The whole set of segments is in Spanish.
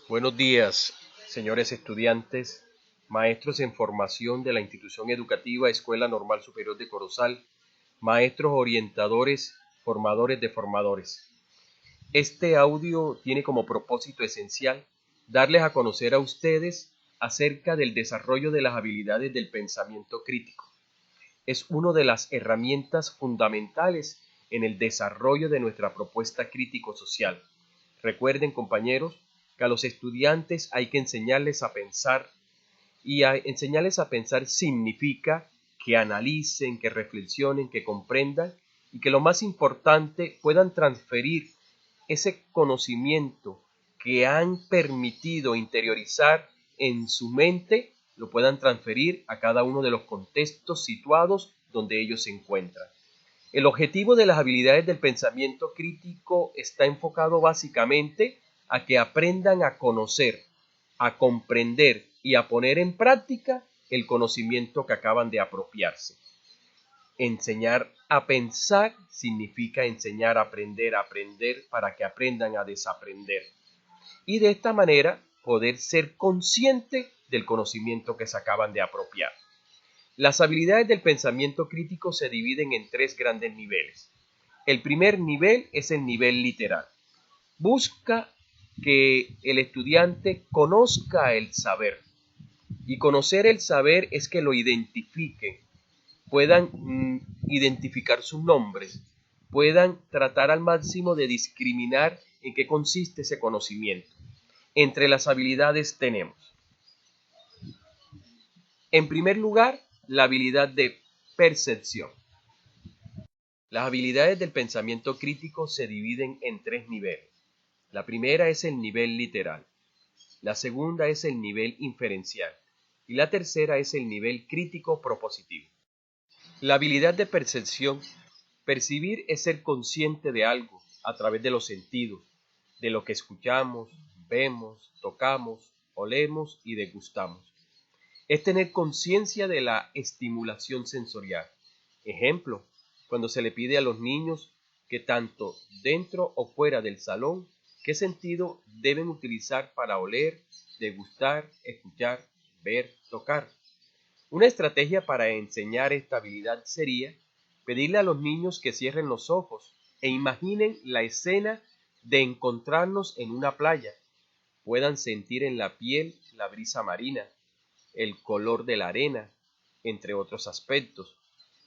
Buenos días, señores estudiantes, maestros en formación de la institución educativa Escuela Normal Superior de Corozal, maestros orientadores, formadores de formadores. Este audio tiene como propósito esencial darles a conocer a ustedes acerca del desarrollo de las habilidades del pensamiento crítico. Es una de las herramientas fundamentales en el desarrollo de nuestra propuesta crítico-social. Recuerden, compañeros, que a los estudiantes hay que enseñarles a pensar, y enseñarles a pensar significa que analicen, que reflexionen, que comprendan y que lo más importante puedan transferir ese conocimiento que han permitido interiorizar en su mente, lo puedan transferir a cada uno de los contextos situados donde ellos se encuentran. El objetivo de las habilidades del pensamiento crítico está enfocado básicamente a que aprendan a conocer, a comprender y a poner en práctica el conocimiento que acaban de apropiarse. Enseñar a pensar significa enseñar a aprender para que aprendan a desaprender. Y de esta manera poder ser consciente del conocimiento que se acaban de apropiar. Las habilidades del pensamiento crítico se dividen en tres grandes niveles. El primer nivel es el nivel literal. Busca que el estudiante conozca el saber. Y conocer el saber es que lo identifiquen, puedan identificar sus nombres, puedan tratar al máximo de discriminar en qué consiste ese conocimiento. Entre las habilidades tenemos, en primer lugar, la habilidad de percepción. Las habilidades del pensamiento crítico se dividen en tres niveles. La primera es el nivel literal, la segunda es el nivel inferencial y la tercera es el nivel crítico propositivo. La habilidad de percepción, percibir es ser consciente de algo a través de los sentidos, de lo que escuchamos, vemos, tocamos, olemos y degustamos. Es tener conciencia de la estimulación sensorial. Ejemplo, cuando se le pide a los niños que tanto dentro o fuera del salón, qué sentido deben utilizar para oler, degustar, escuchar, ver, tocar. Una estrategia para enseñar esta habilidad sería pedirle a los niños que cierren los ojos e imaginen la escena de encontrarnos en una playa. Puedan sentir en la piel la brisa marina, el color de la arena, entre otros aspectos.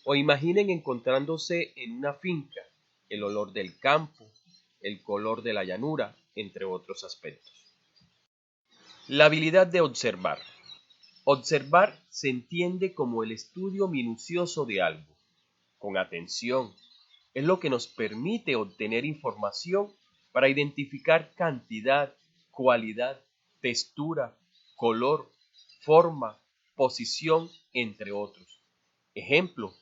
O imaginen encontrándose en una finca, el olor del campo, el color de la llanura, entre otros aspectos. La habilidad de observar. Observar se entiende como el estudio minucioso de algo, con atención. Es lo que nos permite obtener información para identificar cantidad, cualidad, textura, color, forma, posición, entre otros. Ejemplo,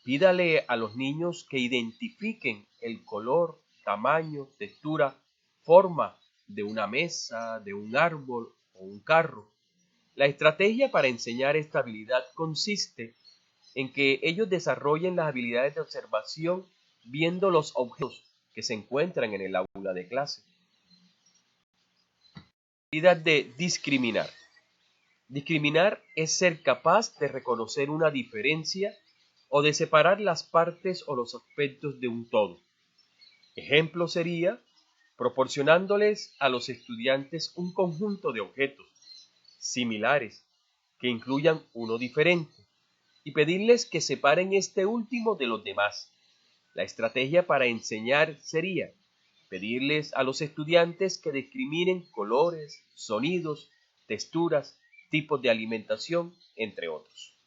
pídale a los niños que identifiquen el color, tamaño, textura, forma de una mesa, de un árbol o un carro. La estrategia para enseñar esta habilidad consiste en que ellos desarrollen las habilidades de observación viendo los objetos que se encuentran en el aula de clase. Habilidad de discriminar. Discriminar es ser capaz de reconocer una diferencia o de separar las partes o los aspectos de un todo. Ejemplo sería proporcionándoles a los estudiantes un conjunto de objetos similares que incluyan uno diferente y pedirles que separen este último de los demás. La estrategia para enseñar sería pedirles a los estudiantes que discriminen colores, sonidos, texturas, tipos de alimentación, entre otros.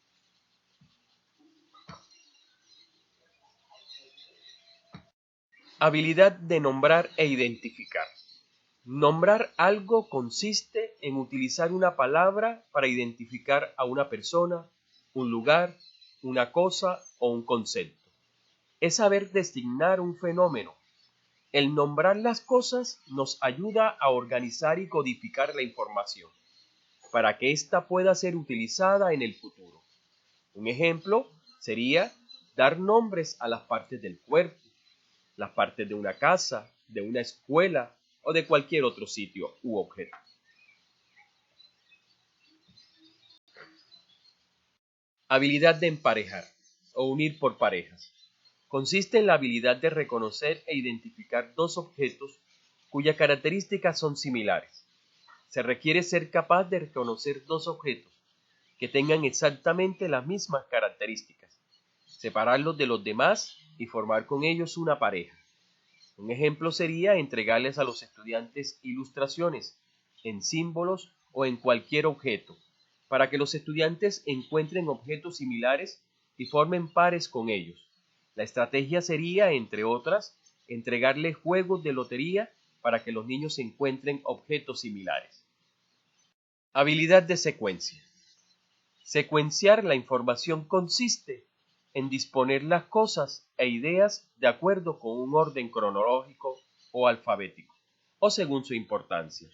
Habilidad de nombrar e identificar. Nombrar algo consiste en utilizar una palabra para identificar a una persona, un lugar, una cosa o un concepto. Es saber designar un fenómeno. El nombrar las cosas nos ayuda a organizar y codificar la información para que ésta pueda ser utilizada en el futuro. Un ejemplo sería dar nombres a las partes del cuerpo, las partes de una casa, de una escuela o de cualquier otro sitio u objeto. Habilidad de emparejar o unir por parejas. Consiste en la habilidad de reconocer e identificar dos objetos cuyas características son similares. Se requiere ser capaz de reconocer dos objetos que tengan exactamente las mismas características, separarlos de los demás y formar con ellos una pareja. Un ejemplo sería entregarles a los estudiantes ilustraciones en símbolos o en cualquier objeto, para que los estudiantes encuentren objetos similares y formen pares con ellos. La estrategia sería, entre otras, entregarles juegos de lotería para que los niños encuentren objetos similares. Habilidad de secuencia. Secuenciar la información consiste en disponer las cosas e ideas de acuerdo con un orden cronológico o alfabético, o según su importancia.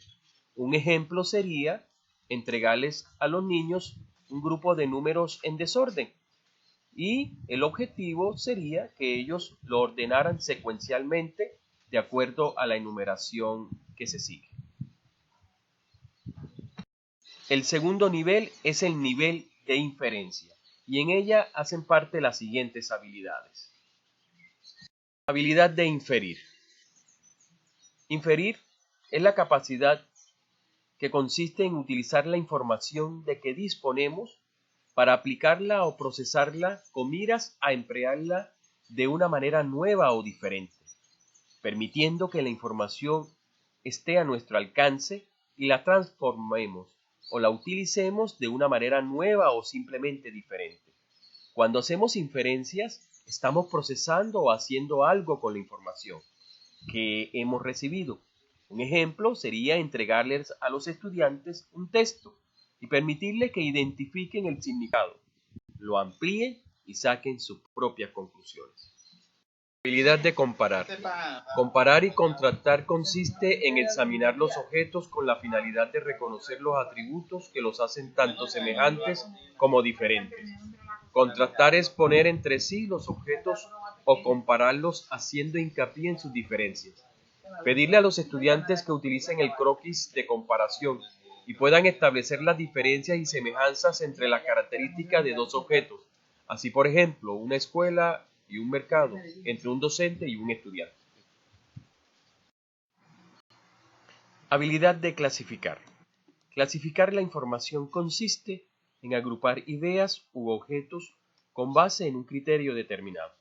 Un ejemplo sería entregarles a los niños un grupo de números en desorden, y el objetivo sería que ellos lo ordenaran secuencialmente de acuerdo a la enumeración que se sigue. El segundo nivel es el nivel de inferencia, y en ella hacen parte las siguientes habilidades. Habilidad de inferir. Inferir es la capacidad que consiste en utilizar la información de que disponemos para aplicarla o procesarla con miras a emplearla de una manera nueva o diferente, permitiendo que la información esté a nuestro alcance y la transformemos o la utilicemos de una manera nueva o simplemente diferente. Cuando hacemos inferencias, estamos procesando o haciendo algo con la información que hemos recibido. Un ejemplo sería entregarles a los estudiantes un texto y permitirles que identifiquen el significado, lo amplíen y saquen sus propias conclusiones. Habilidad de comparar. Comparar y contrastar consiste en examinar los objetos con la finalidad de reconocer los atributos que los hacen tanto semejantes como diferentes. Contrastar es poner entre sí los objetos o compararlos haciendo hincapié en sus diferencias. Pedirle a los estudiantes que utilicen el croquis de comparación y puedan establecer las diferencias y semejanzas entre las características de dos objetos. Así, por ejemplo, una escuela y un mercado, entre un docente y un estudiante. Habilidad de clasificar. Clasificar la información consiste en agrupar ideas u objetos con base en un criterio determinado.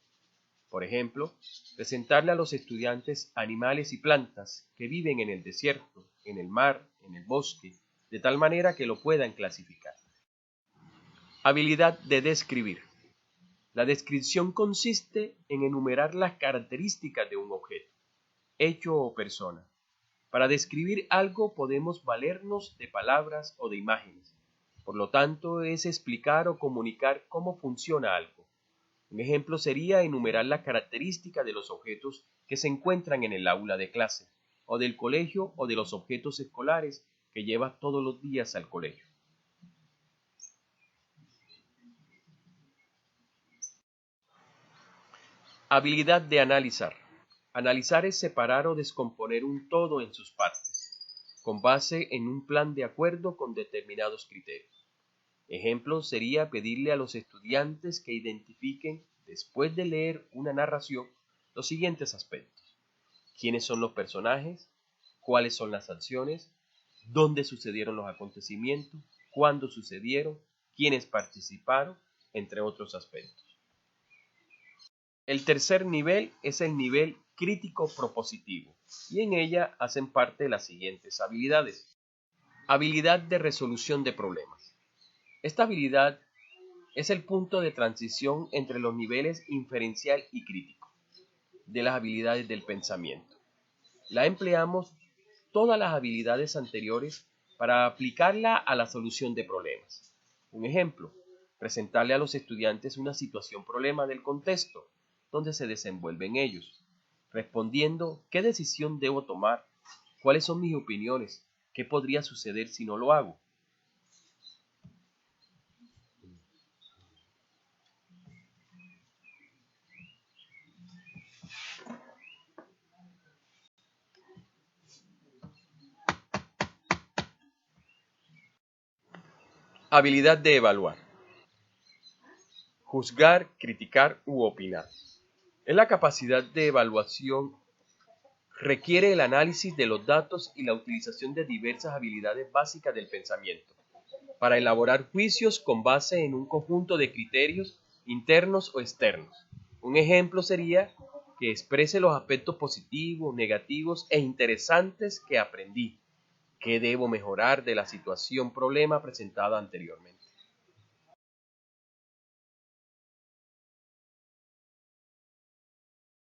Por ejemplo, presentarle a los estudiantes animales y plantas que viven en el desierto, en el mar, en el bosque, de tal manera que lo puedan clasificar. Habilidad de describir. La descripción consiste en enumerar las características de un objeto, hecho o persona. Para describir algo podemos valernos de palabras o de imágenes. Por lo tanto, es explicar o comunicar cómo funciona algo. Un ejemplo sería enumerar las características de los objetos que se encuentran en el aula de clase, o del colegio, o de los objetos escolares que llevas todos los días al colegio. Habilidad de analizar. Analizar es separar o descomponer un todo en sus partes, con base en un plan de acuerdo con determinados criterios. Ejemplo sería pedirle a los estudiantes que identifiquen, después de leer una narración, los siguientes aspectos: quiénes son los personajes, cuáles son las acciones, dónde sucedieron los acontecimientos, cuándo sucedieron, quiénes participaron, entre otros aspectos. El tercer nivel es el nivel crítico propositivo, y en ella hacen parte las siguientes habilidades. Habilidad de resolución de problemas. Esta habilidad es el punto de transición entre los niveles inferencial y crítico de las habilidades del pensamiento. La empleamos todas las habilidades anteriores para aplicarla a la solución de problemas. Un ejemplo, presentarle a los estudiantes una situación problema del contexto donde se desenvuelven ellos, respondiendo qué decisión debo tomar, cuáles son mis opiniones, qué podría suceder si no lo hago. Habilidad de evaluar. Juzgar, criticar u opinar. Es la capacidad de evaluación, requiere el análisis de los datos y la utilización de diversas habilidades básicas del pensamiento, para elaborar juicios con base en un conjunto de criterios internos o externos. Un ejemplo sería que exprese los aspectos positivos, negativos e interesantes que aprendí, que debo mejorar de la situación problema presentada anteriormente.